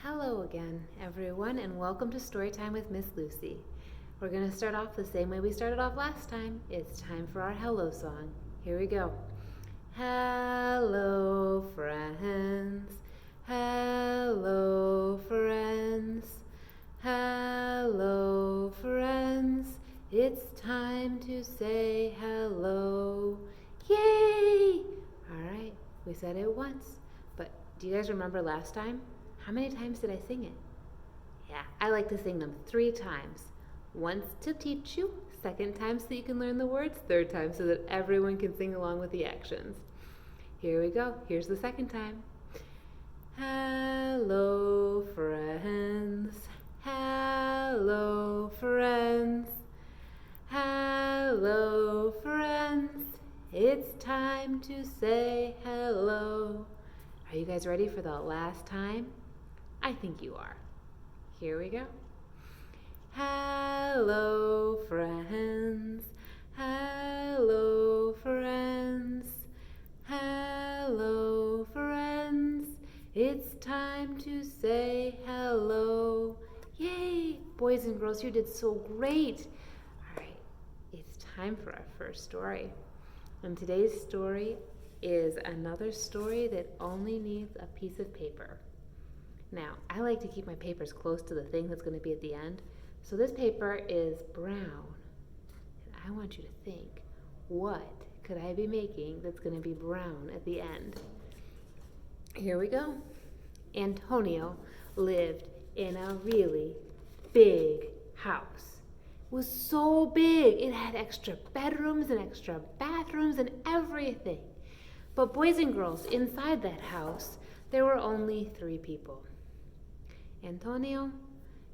Hello again, everyone, and welcome to Storytime with Miss Lucy. We're going to start off the same way we started off last time. It's time for our hello song. Here we go. Hello, friends. Hello, friends. Hello, friends. It's time to say hello. Yay! All right, we said it once, but do you guys remember last time? How many times did I sing it? Yeah, I like to sing them 3 times. Once to teach you, second time so you can learn the words, third time so that everyone can sing along with the actions. Here we go. Here's the second time. Hello, friends. Hello, friends. Hello, friends. It's time to say hello. Are you guys ready for the last time? I think you are. Here we go. Hello, friends. Hello, friends. Hello, friends. It's time to say hello. Yay! Boys and girls, you did so great. All right, it's time for our first story. And today's story is another story that only needs a piece of paper. Now, I like to keep my papers close to the thing that's going to be at the end. So this paper is brown. And I want you to think, what could I be making that's going to be brown at the end? Here we go. Antonio lived in a really big house. It was so big. It had extra bedrooms and extra bathrooms and everything. But boys and girls, inside that house, there were only 3 people. Antonio,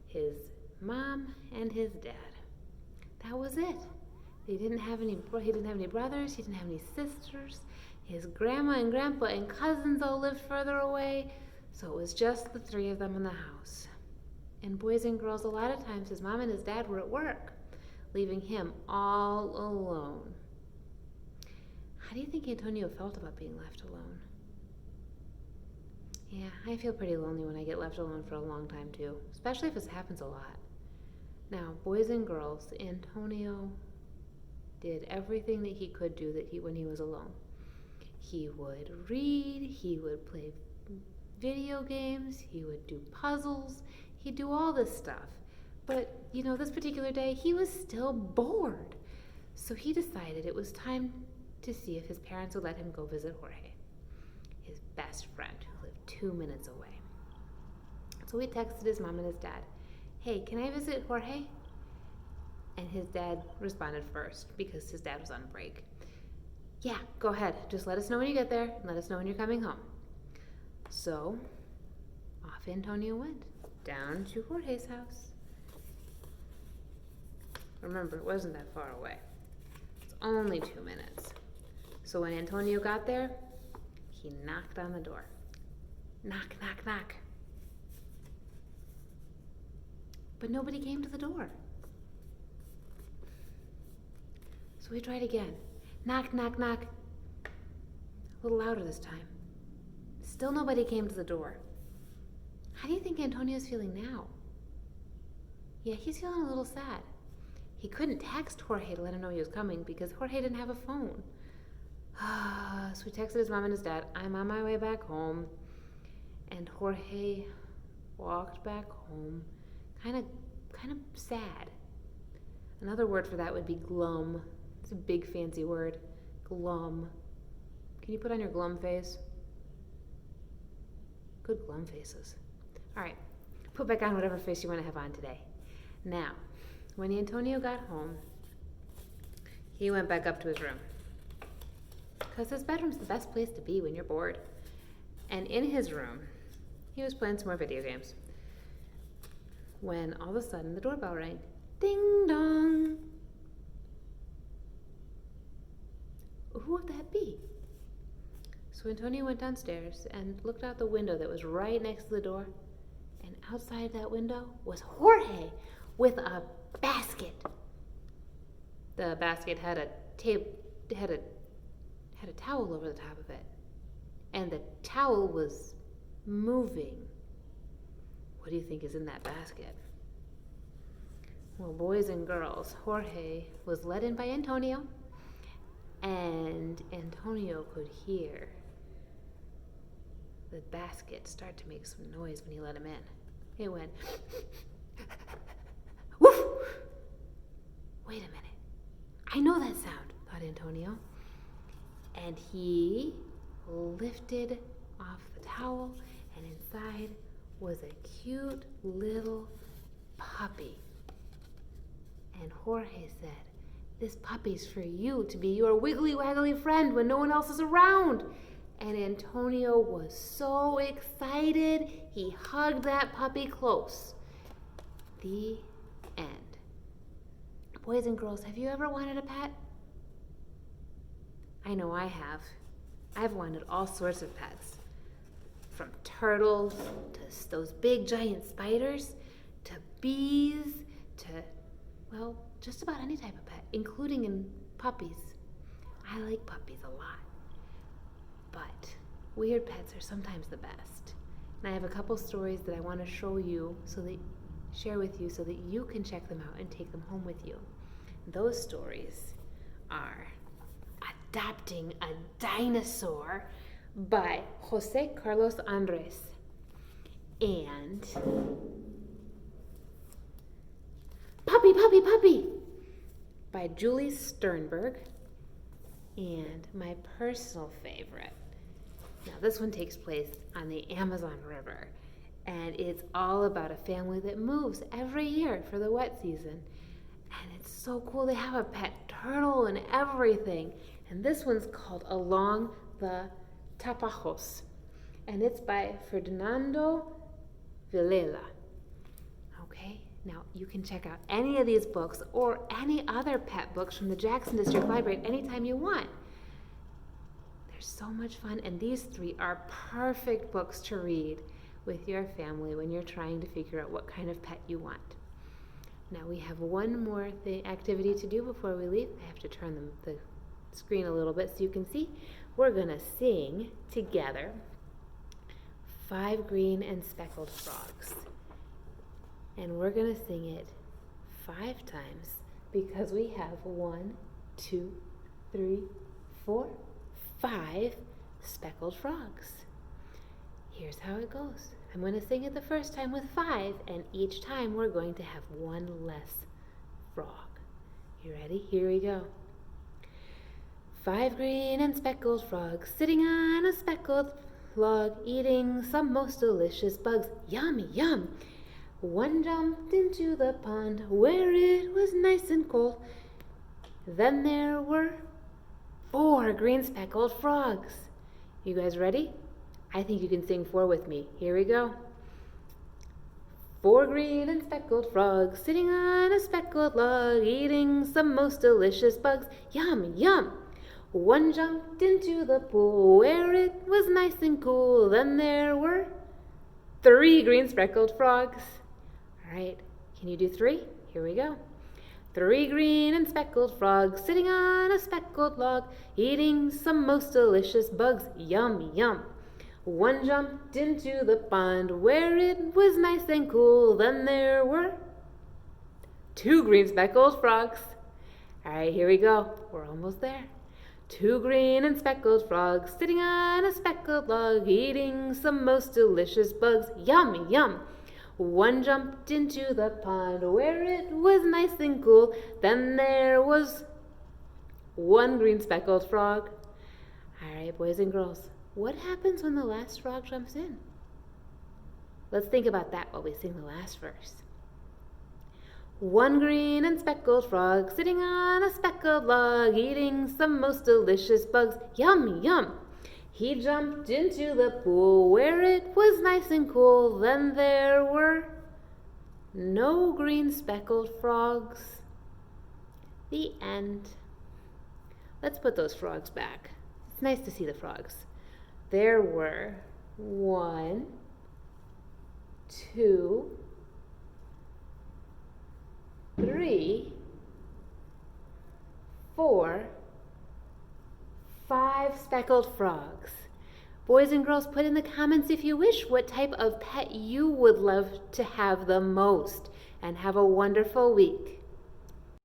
his mom, and his dad. That was it. He didn't have any brothers, he didn't have any sisters. His grandma and grandpa and cousins all lived further away, so it was just the 3 of them in the house. And boys and girls, a lot of times his mom and his dad were at work, leaving him all alone. How do you think Antonio felt about being left alone? Yeah, I feel pretty lonely when I get left alone for a long time too, especially if this happens a lot. Now, boys and girls, Antonio did everything that he could do when he was alone. He would read, he would play video games, he would do puzzles, he'd do all this stuff. But, this particular day, he was still bored. So he decided it was time to see if his parents would let him go visit Jorge, his best friend who lived 2 minutes away. So he texted his mom and his dad, "Hey, can I visit Jorge?" And his dad responded first because his dad was on break. "Yeah, go ahead. Just let us know when you get there and let us know when you're coming home." So off Antonio went, down to Jorge's house. Remember, it wasn't that far away. It's only 2 minutes. So when Antonio got there, he knocked on the door. Knock, knock, knock. But nobody came to the door. So he tried again. Knock, knock, knock. A little louder this time. Still nobody came to the door. How do you think Antonio's feeling now? Yeah, he's feeling a little sad. He couldn't text Jorge to let him know he was coming because Jorge didn't have a phone. So he texted his mom and his dad, "I'm on my way back home." And Jorge walked back home, kind of sad. Another word for that would be glum. It's a big fancy word. Glum. Can you put on your glum face? Good glum faces. All right, put back on whatever face you want to have on today. Now, when Antonio got home, he went back up to his room. Because his bedroom's the best place to be when you're bored. And in his room, he was playing some more video games. When all of a sudden the doorbell rang. Ding dong! Who would that be? So Antonio went downstairs and looked out the window that was right next to the door. And outside that window was Jorge with a basket. The basket had a towel over the top of it. And the towel was moving. What do you think is in that basket? Well, boys and girls, Jorge was led in by Antonio, and Antonio could hear the basket start to make some noise when he let him in. It went, woof! Wait a minute. I know that sound, thought Antonio. And he lifted off the towel, and inside was a cute little puppy. And Jorge said, "This puppy's for you to be your wiggly waggly friend when no one else is around." And Antonio was so excited, he hugged that puppy close. The end. Boys and girls, have you ever wanted a pet? I know I have. I've wanted all sorts of pets. From turtles to those big giant spiders to bees to, well, just about any type of pet, including in puppies. I like puppies a lot. But weird pets are sometimes the best. And I have a couple stories that I want to share with you so that you can check them out and take them home with you. Those stories are Adopting a Dinosaur by Jose Carlos Andres and Puppy, Puppy, Puppy by Julie Sternberg, and my personal favorite. Now, this one takes place on the Amazon River, and it's all about a family that moves every year for the wet season. And it's so cool. They have a pet turtle and everything. And this one's called Along the Tapajos, and it's by Fernando Villela. Okay, now you can check out any of these books or any other pet books from the Jackson District Library anytime you want. They're so much fun, and these three are perfect books to read with your family when you're trying to figure out what kind of pet you want. Now we have one more activity to do before we leave. I have to turn the screen a little bit so you can see. We're going to sing together 5 Green and Speckled Frogs. And we're going to sing it 5 times because we have 1, 2, 3, 4, 5 speckled frogs. Here's how it goes. I'm going to sing it the first time with 5, and each time we're going to have 1 less frog. You ready? Here we go. 5 green and speckled frogs sitting on a speckled log, eating some most delicious bugs. Yummy, yum! One jumped into the pond where it was nice and cold. Then there were 4 green speckled frogs. You guys ready? I think you can sing 4 with me. Here we go. 4 green and speckled frogs sitting on a speckled log, eating some most delicious bugs. Yum, yum! One jumped into the pool where it was nice and cool. Then there were 3 green speckled frogs. All right, can you do 3? Here we go. 3 green and speckled frogs sitting on a speckled log, eating some most delicious bugs. Yum, yum. One jumped into the pond where it was nice and cool. Then there were 2 green speckled frogs. All right, here we go. We're almost there. 2 green and speckled frogs sitting on a speckled log, eating some most delicious bugs. Yum, yum. One jumped into the pond where it was nice and cool. Then there was 1 green speckled frog. All right, boys and girls, what happens when the last frog jumps in? Let's think about that while we sing the last verse. 1 green and speckled frog sitting on a speckled log, eating some most delicious bugs. Yum, yum. He jumped into the pool where it was nice and cool. Then there were no green speckled frogs. The end. Let's put those frogs back. It's nice to see the frogs. There were 1, 2, 3, 4, 5 speckled frogs. Boys and girls, put in the comments if you wish what type of pet you would love to have the most. And have a wonderful week.